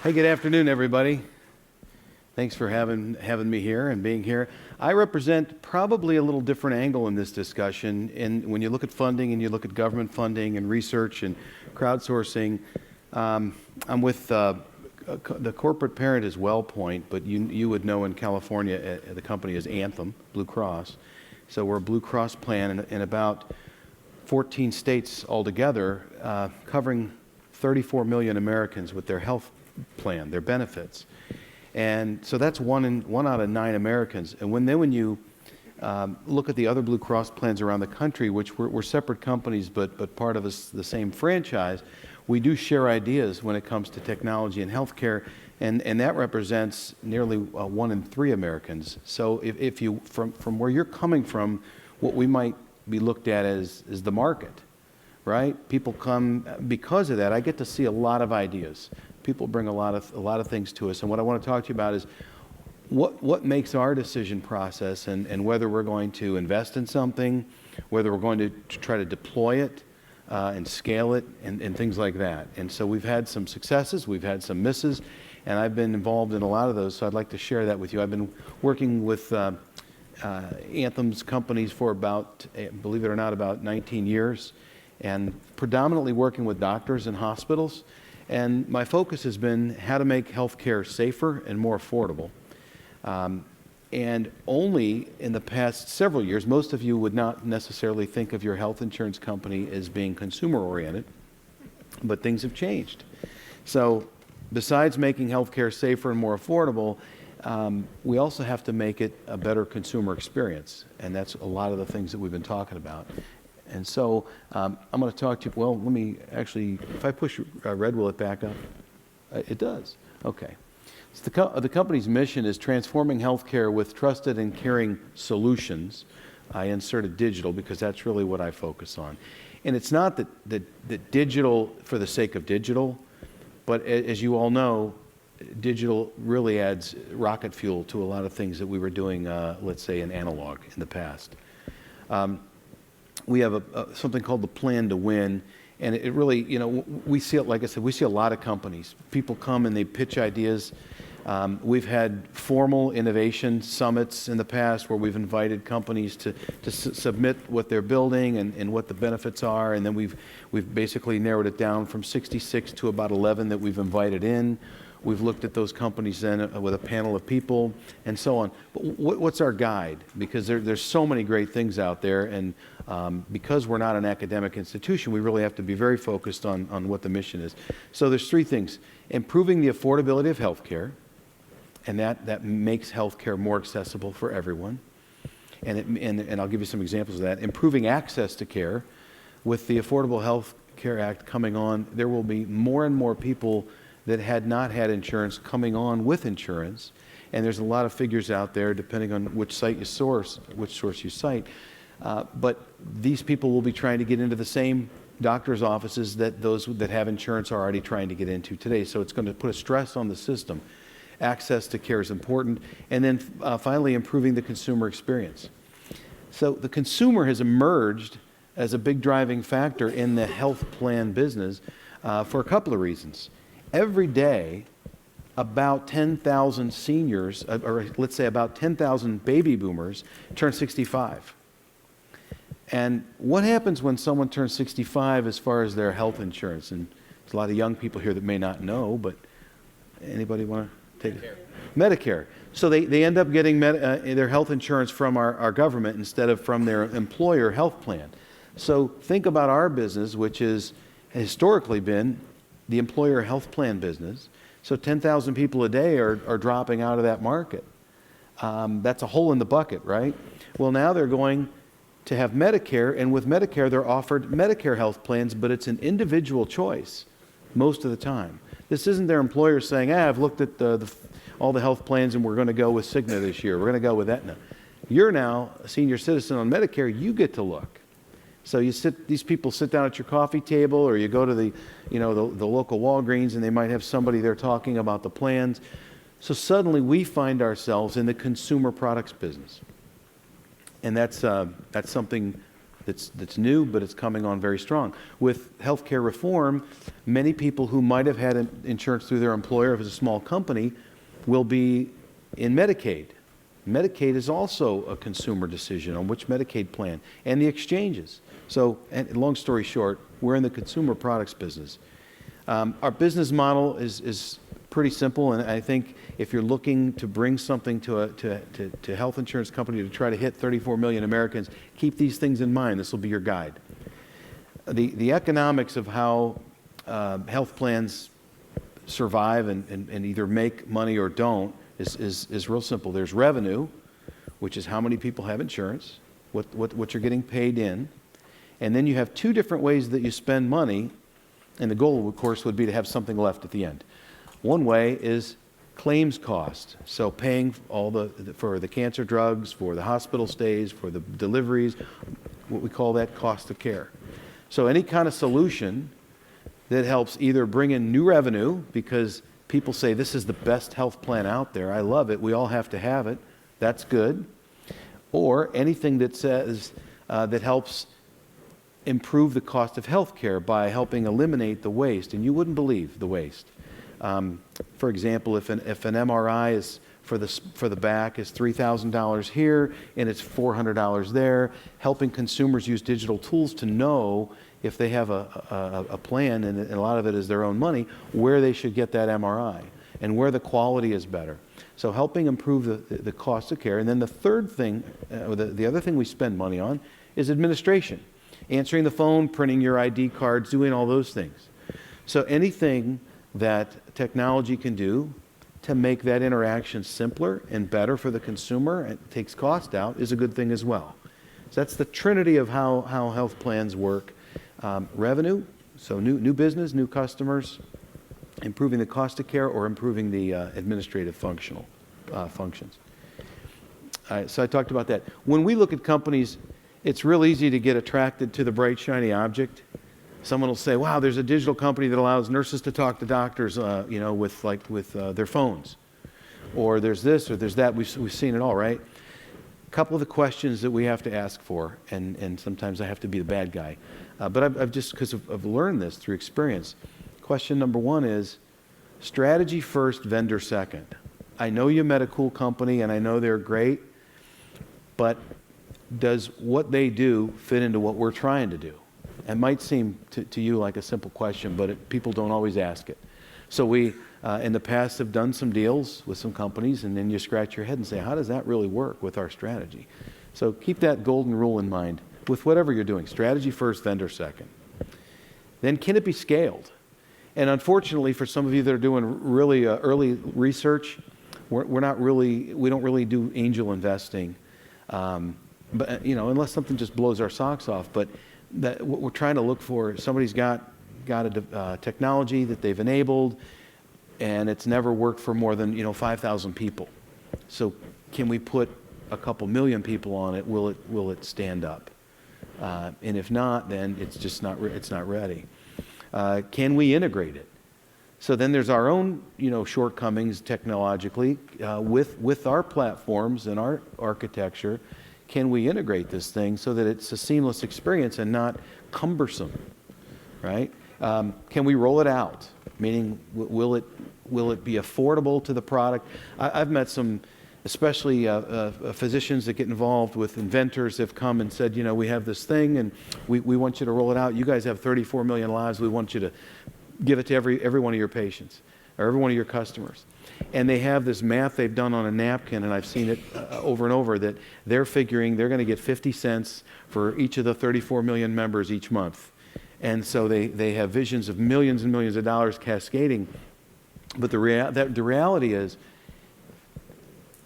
Hey, good afternoon, everybody. Thanks for having me here and being here. I represent probably a little different angle in this discussion. And when you look at funding and you look at government funding and research and crowdsourcing, I'm with the corporate parent is WellPoint, but you would know in California the company is Anthem Blue Cross. So we're a Blue Cross plan in about 14 states altogether, covering 34 million Americans with their health plan, their benefits. And so that's one out of 9 Americans. And when you look at the other Blue Cross plans around the country, which we're separate companies but part of the same franchise, we do share ideas when it comes to technology and healthcare, and that represents nearly 1 in 3 Americans. So if you, from where you're coming from, what we might be looked at as the market, right? People come because of that. I get to see a lot of ideas. People bring a lot of things to us, and what I want to talk to you about is what makes our decision process, and whether we're going to invest in something, whether we're going to try to deploy it and scale it, and things like that. And so we've had some successes, we've had some misses, and I've been involved in a lot of those, so I'd like to share that with you. I've been working with Anthem's companies for about, believe it or not, about 19 years, and predominantly working with doctors and hospitals. And my focus has been how to make healthcare safer and more affordable. And only in the past several years, most of you would not necessarily think of your health insurance company as being consumer-oriented, but things have changed. So besides making healthcare safer and more affordable, we also have to make it a better consumer experience. And that's a lot of the things that we've been talking about. And so I'm going to talk to you, well, let me actually, if I push red, will it back up? It does. Okay. So the company's mission is transforming healthcare with trusted and caring solutions. I inserted digital because that's really what I focus on. And it's not that digital for the sake of digital, but as you all know, digital really adds rocket fuel to a lot of things that we were doing, let's say, in analog in the past. We have something called the Plan to Win, and it really, we see it, like I said, we see a lot of companies. People come and they pitch ideas. We've had formal innovation summits in the past where we've invited companies to submit what they're building and what the benefits are, and then we've basically narrowed it down from 66 to about 11 that we've invited in. We've looked at those companies then with a panel of people and so on. But what's our guide? Because there's so many great things out there, and because we're not an academic institution, we really have to be very focused on what the mission is. So there's 3 things. Improving the affordability of healthcare, and that makes healthcare more accessible for everyone. And I'll give you some examples of that. Improving access to care. With the Affordable Health Care Act coming on, there will be more and more people that had not had insurance coming on with insurance, and there's a lot of figures out there depending on which source you cite. But these people will be trying to get into the same doctor's offices that those that have insurance are already trying to get into today. So it's going to put a stress on the system. Access to care is important, and then finally improving the consumer experience. So the consumer has emerged as a big driving factor in the health plan business for a couple of reasons. Every day, about 10,000 seniors, or let's say about 10,000 baby boomers, turn 65. And what happens when someone turns 65 as far as their health insurance? And there's a lot of young people here that may not know, but anybody want to take it? Medicare. So they end up getting their health insurance from our government instead of from their employer health plan. So think about our business, which has historically been the employer health plan business. So 10,000 people a day are dropping out of that market. That's a hole in the bucket, right? Well, now they're going to have Medicare, and with Medicare, they're offered Medicare health plans, but it's an individual choice most of the time. This isn't their employer saying, I've looked at all the health plans and we're going to go with Cigna this year. We're going to go with Aetna. You're now a senior citizen on Medicare. You get to look. So these people sit down at your coffee table, or you go to the local Walgreens, and they might have somebody there talking about the plans. So suddenly we find ourselves in the consumer products business. And that's something that's new, but it's coming on very strong. With healthcare reform, many people who might have had insurance through their employer, if it's a small company, will be in Medicaid. Medicaid is also a consumer decision on which Medicaid plan, and the exchanges. So, and long story short, we're in the consumer products business. Our business model is pretty simple, and I think if you're looking to bring something to a health insurance company to try to hit 34 million Americans, keep these things in mind. This will be your guide. The economics of how health plans survive and either make money or don't is real simple. There's revenue, which is how many people have insurance, what you're getting paid in, and then you have two different ways that you spend money, and the goal, of course, would be to have something left at the end. One way is claims cost, so paying for the cancer drugs, for the hospital stays, for the deliveries, what we call that cost of care. So any kind of solution that helps either bring in new revenue, because people say this is the best health plan out there, I love it, we all have to have it, that's good, or anything that says that helps improve the cost of health care by helping eliminate the waste, and you wouldn't believe the waste. For example, if an MRI is for the back is $3,000 here and it's $400 there, helping consumers use digital tools to know if they have a plan, and a lot of it is their own money, where they should get that MRI and where the quality is better. So helping improve the cost of care. And then the third thing, the other thing we spend money on is administration. Answering the phone, printing your ID cards, doing all those things. So anything that technology can do to make that interaction simpler and better for the consumer and takes cost out is a good thing as well. So that's the trinity of how health plans work. Revenue, so new business, new customers, improving the cost of care, or improving the administrative functions. So I talked about that. When we look at companies, it's real easy to get attracted to the bright, shiny object. Someone will say, wow, there's a digital company that allows nurses to talk to doctors, with their phones. Or there's this, or there's that. We've seen it all, right? A couple of the questions that we have to ask for, and sometimes I have to be the bad guy. But I've just, because I've learned this through experience. Question number one is, strategy first, vendor second. I know you met a cool company, and I know they're great, but does what they do fit into what we're trying to do? It might seem to you like a simple question, but people don't always ask it. So we, in the past, have done some deals with some companies, and then you scratch your head and say, how does that really work with our strategy? So keep that golden rule in mind with whatever you're doing. Strategy first, vendor second. Then can it be scaled? And unfortunately, for some of you that are doing really early research, we don't really do angel investing. But unless something just blows our socks off. But what we're trying to look for, somebody's got a technology that they've enabled, and it's never worked for more than 5,000 people. So can we put a couple million people on it? Will it stand up? And if not, then it's just not ready. Can we integrate it? So then there's our own shortcomings technologically with our platforms and our architecture. Can we integrate this thing so that it's a seamless experience and not cumbersome, right? Can we roll it out? Meaning, will it be affordable to the product? I've met some, especially physicians that get involved with inventors, have come and said, we have this thing and we want you to roll it out. You guys have 34 million lives. We want you to give it to every one of your patients or every one of your customers. And they have this math they've done on a napkin, and I've seen it over and over, that they're figuring they're going to get 50 cents for each of the 34 million members each month. And so they have visions of millions and millions of dollars cascading. But the reality is,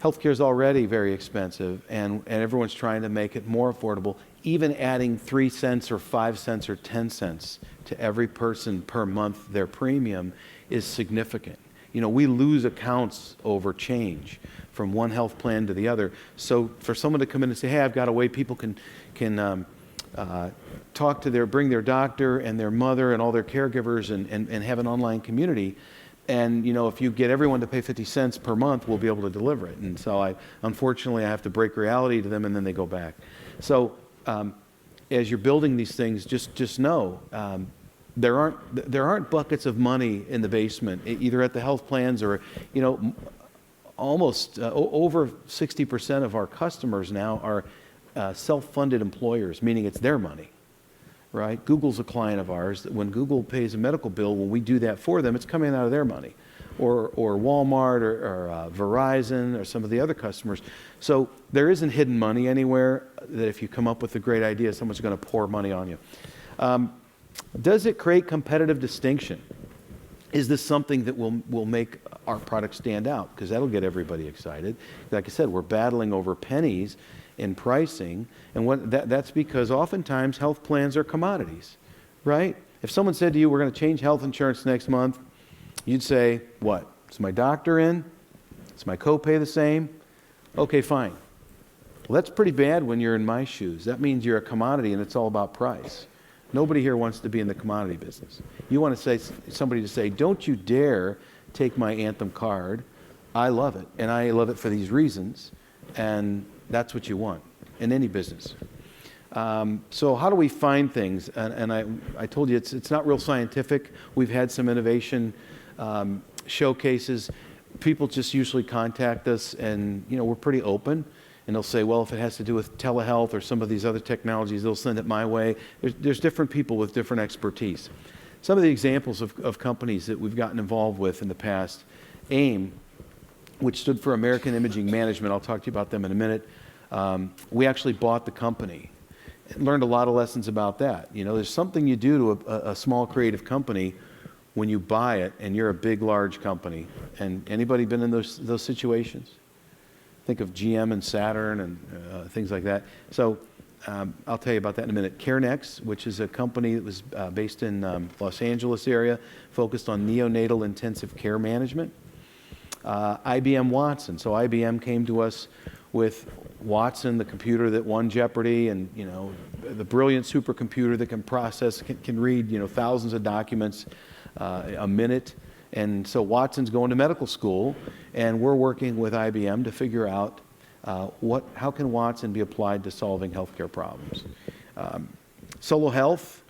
healthcare is already very expensive, and everyone's trying to make it more affordable. Even adding 3 cents or 5 cents or 10 cents to every person per month, their premium, is significant. We lose accounts over change from one health plan to the other. So for someone to come in and say, hey, I've got a way people can bring their doctor and their mother and all their caregivers and have an online community. And, if you get everyone to pay 50 cents per month, we'll be able to deliver it. And so unfortunately, I have to break reality to them, and then they go back. So as you're building these things, just know there aren't buckets of money in the basement, either at the health plans or, almost over 60% of our customers now are self-funded employers, meaning it's their money, right? Google's a client of ours. When Google pays a medical bill, when we do that for them, it's coming out of their money, or Walmart or Verizon or some of the other customers. So there isn't hidden money anywhere that if you come up with a great idea, someone's going to pour money on you. Does it create competitive distinction? Is this something that will make our product stand out? Because that'll get everybody excited. Like I said, we're battling over pennies in pricing, and that's because oftentimes health plans are commodities, right? If someone said to you, we're going to change health insurance next month, you'd say, what? Is my doctor in? Is my copay the same? Okay, fine. Well, that's pretty bad when you're in my shoes. That means you're a commodity and it's all about price. Nobody here wants to be in the commodity business. You want to say somebody to say, don't you dare take my Anthem card. I love it, and I love it for these reasons, and that's what you want in any business. So how do we find things? And I told you it's not real scientific. We've had some innovation showcases. People just usually contact us, and we're pretty open. And they'll say, well, if it has to do with telehealth or some of these other technologies, they'll send it my way. There's different people with different expertise. Some of the examples of companies that we've gotten involved with in the past, AIM, which stood for American Imaging Management, I'll talk to you about them in a minute. We actually bought the company and learned a lot of lessons about that. There's something you do to a small creative company when you buy it and you're a big, large company. And anybody been in those situations? Think of GM and Saturn and things like that. So I'll tell you about that in a minute. CareNex, which is a company that was based in Los Angeles area, focused on neonatal intensive care management. IBM Watson. So IBM came to us with Watson, the computer that won Jeopardy, and the brilliant supercomputer that can read thousands of documents a minute. And so Watson's going to medical school, and we're working with IBM to figure out how can Watson be applied to solving healthcare problems. Solo Health,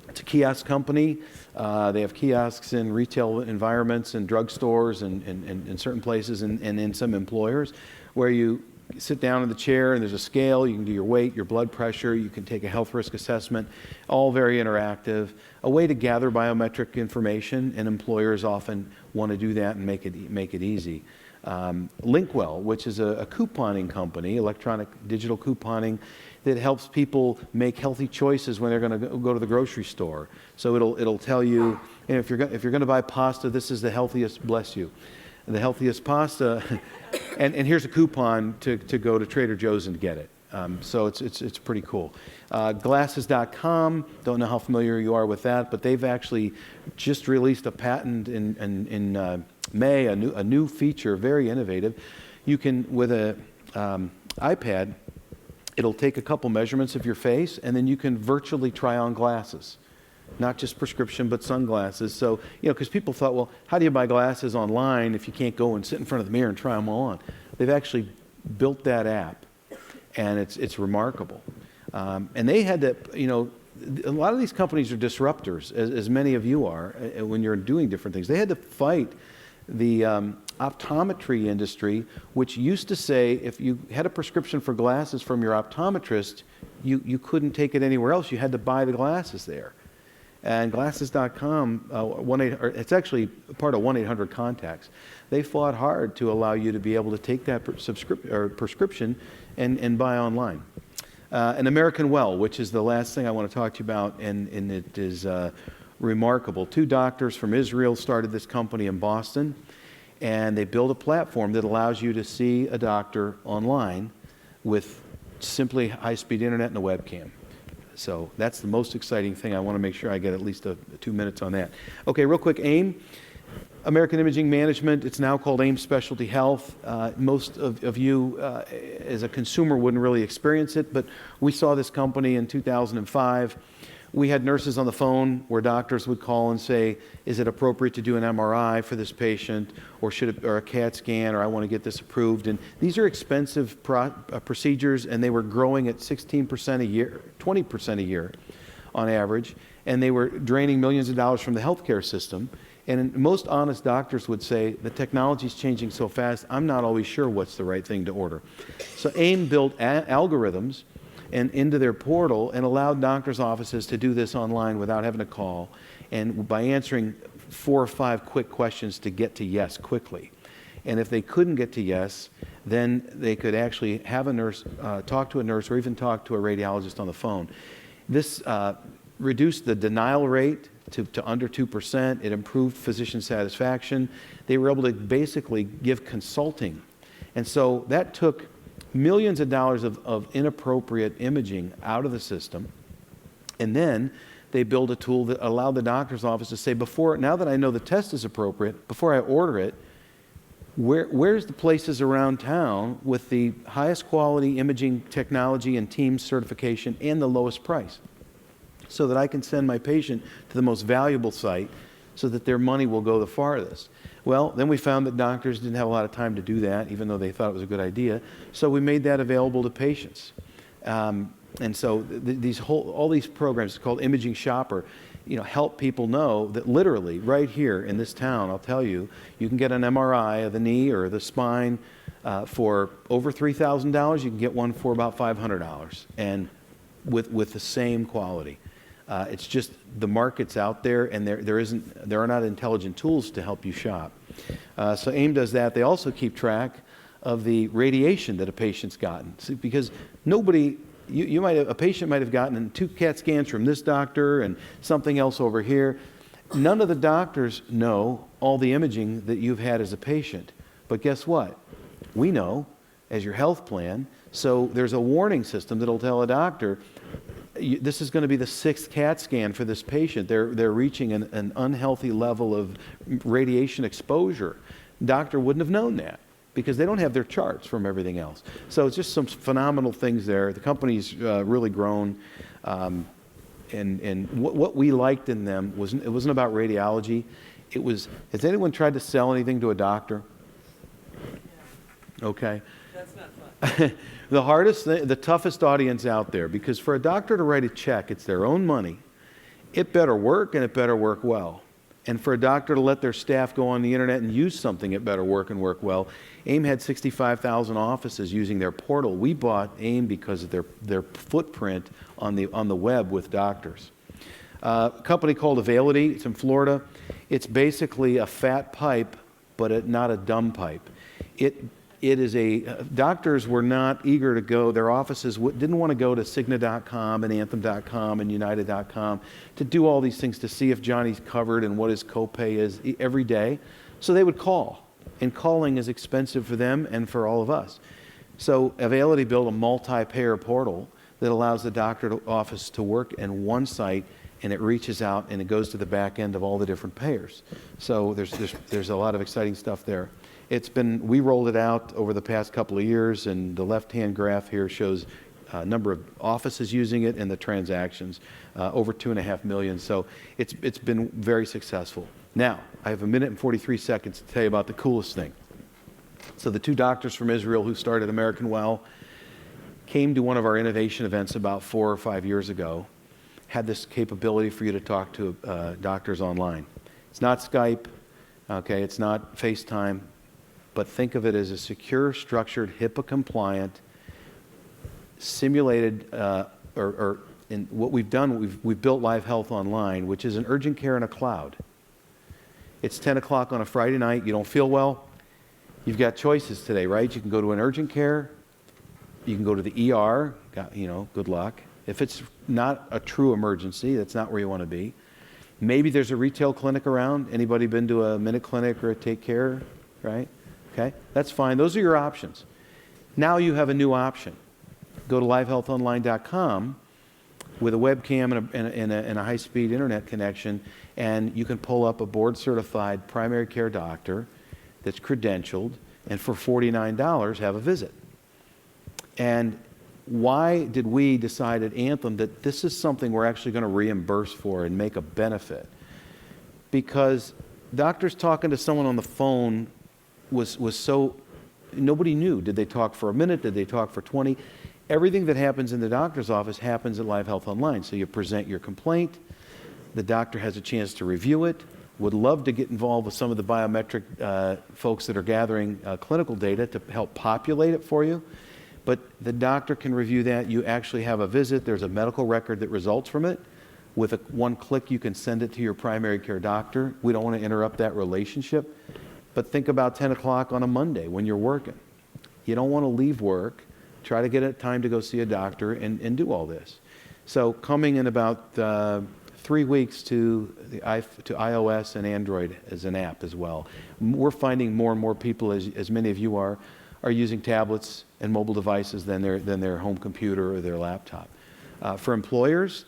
it's a kiosk company. They have kiosks in retail environments and drugstores and in certain places and in some employers where you sit down in the chair and there's a scale. You can do your weight, your blood pressure. You can take a health risk assessment, all very interactive. A way to gather biometric information, and employers often want to do that and make it easy. Linkwell, which is a couponing company, electronic digital couponing, that helps people make healthy choices when they're going to go to the grocery store. So it'll tell you, if you're going to buy pasta, this is the healthiest, bless you, the healthiest pasta, and here's a coupon to go to Trader Joe's and get it. So it's pretty cool. Glasses.com, don't know how familiar you are with that, but they've actually just released a patent in May, a new feature, very innovative. You can, with a iPad, it'll take a couple measurements of your face, and then you can virtually try on glasses. Not just prescription, but sunglasses. So, because people thought, well, how do you buy glasses online if you can't go and sit in front of the mirror and try them all on? They've actually built that app, and it's remarkable. And they had to, a lot of these companies are disruptors, as many of you are, when you're doing different things. They had to fight the optometry industry, which used to say if you had a prescription for glasses from your optometrist, you couldn't take it anywhere else. You had to buy the glasses there. And Glasses.com, it's actually part of 1-800-CONTACTS. They fought hard to allow you to be able to take that prescription and buy online. And American Well, which is the last thing I want to talk to you about, and it is remarkable. 2 doctors from Israel started this company in Boston, and they built a platform that allows you to see a doctor online with simply high-speed internet and a webcam. So that's the most exciting thing. I want to make sure I get at least 2 minutes on that. Okay, real quick, AIM, American Imaging Management. It's now called AIM Specialty Health. Most of you, as a consumer, wouldn't really experience it, but we saw this company in 2005. We had nurses on the phone where doctors would call and say, is it appropriate to do an MRI for this patient, or or a CAT scan, or I want to get this approved. And these are expensive procedures, and they were growing at 16% a year, 20% a year on average, and they were draining millions of dollars from the healthcare system. And most honest doctors would say, the technology is changing so fast, I'm not always sure what's the right thing to order. So AIM built algorithms and into their portal and allowed doctors' offices to do this online without having to call, and by answering 4 or 5 quick questions to get to yes quickly. And if they couldn't get to yes, then they could actually have a nurse, talk to a nurse, or even talk to a radiologist on the phone. This reduced the denial rate to under 2%. It improved physician satisfaction. They were able to basically give consulting. And so that took millions of dollars of inappropriate imaging out of the system. And then they built a tool that allowed the doctor's office to say, now that I know the test is appropriate, before I order it, where's the places around town with the highest quality imaging technology and Teams certification and the lowest price, so that I can send my patient to the most valuable site so that their money will go the farthest. Well, then we found that doctors didn't have a lot of time to do that, even though they thought it was a good idea. So we made that available to patients. And so all these programs called Imaging Shopper, help people know that literally right here in this town, I'll tell you, you can get an MRI of the knee or the spine for over $3,000. You can get one for about $500, and with the same quality. It's just the market's out there, and there are not intelligent tools to help you shop. So AIM does that. They also keep track of the radiation that a patient's gotten. See, because a patient might have gotten 2 CAT scans from this doctor and something else over here. None of the doctors know all the imaging that you've had as a patient. But guess what? We know as your health plan. So there's a warning system that'll tell a doctor, this is going to be the 6th CAT scan for this patient. They're reaching an unhealthy level of radiation exposure. Doctor wouldn't have known that because they don't have their charts from everything else. So it's just some phenomenal things there. The company's really grown. And what we liked in them it wasn't about radiology. It was, has anyone tried to sell anything to a doctor? Okay. That's not fun. The hardest thing, the toughest audience out there, because for a doctor to write a check, it's their own money. It better work, and it better work well. And for a doctor to let their staff go on the internet and use something, it better work and work well. AIM had 65,000 offices using their portal. We bought AIM because of their footprint on the web with doctors. A company called Availity, it's in Florida. It's basically a fat pipe, but not a dumb pipe. It is doctors were not eager to go, their offices didn't want to go to Cigna.com and Anthem.com and United.com to do all these things to see if Johnny's covered and what his copay is every day. So they would call, and calling is expensive for them and for all of us. So Availity built a multi-payer portal that allows the doctor office to work in one site, and it reaches out and it goes to the back end of all the different payers. So there's a lot of exciting stuff there. We rolled it out over the past couple of years, and the left-hand graph here shows a number of offices using it and the transactions, over 2.5 million. So it's been very successful. Now, I have 1 minute and 43 seconds to tell you about the coolest thing. So the 2 doctors from Israel who started American Well came to one of our innovation events about 4 or 5 years ago, had this capability for you to talk to doctors online. It's not Skype, okay, it's not FaceTime, but think of it as a secure, structured, HIPAA-compliant, simulated, in what we've done, we've built Live Health Online, which is an urgent care in a cloud. It's 10 o'clock on a Friday night, you don't feel well, you've got choices today, right? You can go to an urgent care, you can go to the ER, good luck. If it's not a true emergency, that's not where you want to be. Maybe there's a retail clinic around. Anybody been to a Minute Clinic or a Take Care, right? Okay, that's fine. Those are your options. Now you have a new option. Go to livehealthonline.com with a webcam and a high-speed internet connection, and you can pull up a board-certified primary care doctor that's credentialed, and for $49 have a visit. And why did we decide at Anthem that this is something we're actually going to reimburse for and make a benefit? Because doctors talking to someone on the phone was so, nobody knew. Did they talk for a minute? Did they talk for 20? Everything that happens in the doctor's office happens at Live Health Online. So you present your complaint, the doctor has a chance to review it, would love to get involved with some of the biometric folks that are gathering clinical data to help populate it for you. But the doctor can review that. You actually have a visit. There's a medical record that results from it. With one click, you can send it to your primary care doctor. We don't want to interrupt that relationship. But think about 10 o'clock on a Monday when you're working. You don't want to leave work. Try to get a time to go see a doctor and do all this. So coming in about 3 weeks to iOS and Android as an app as well. We're finding more and more people, as many of you are using tablets and mobile devices than their home computer or their laptop. For employers,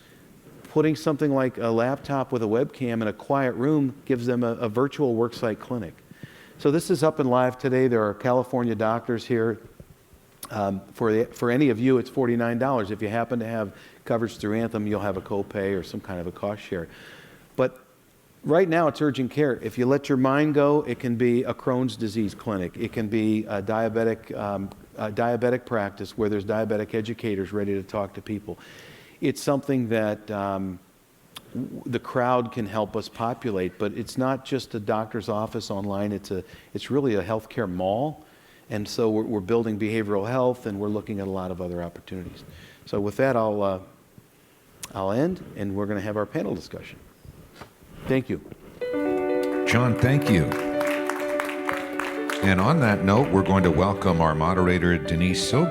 putting something like a laptop with a webcam in a quiet room gives them a virtual worksite clinic. So this is up and live today. There are California doctors here. For any of you, it's $49. If you happen to have coverage through Anthem, you'll have a copay or some kind of a cost share. But right now, it's urgent care. If you let your mind go, it can be a Crohn's disease clinic. It can be a diabetic practice where there's diabetic educators ready to talk to people. It's something that the crowd can help us populate, but it's not just a doctor's office online. It's really a healthcare mall. And so we're building behavioral health, and we're looking at a lot of other opportunities. So with that, I'll end, and we're going to have our panel discussion. Thank you. John, thank you. And on that note, we're going to welcome our moderator, Denise Sobel.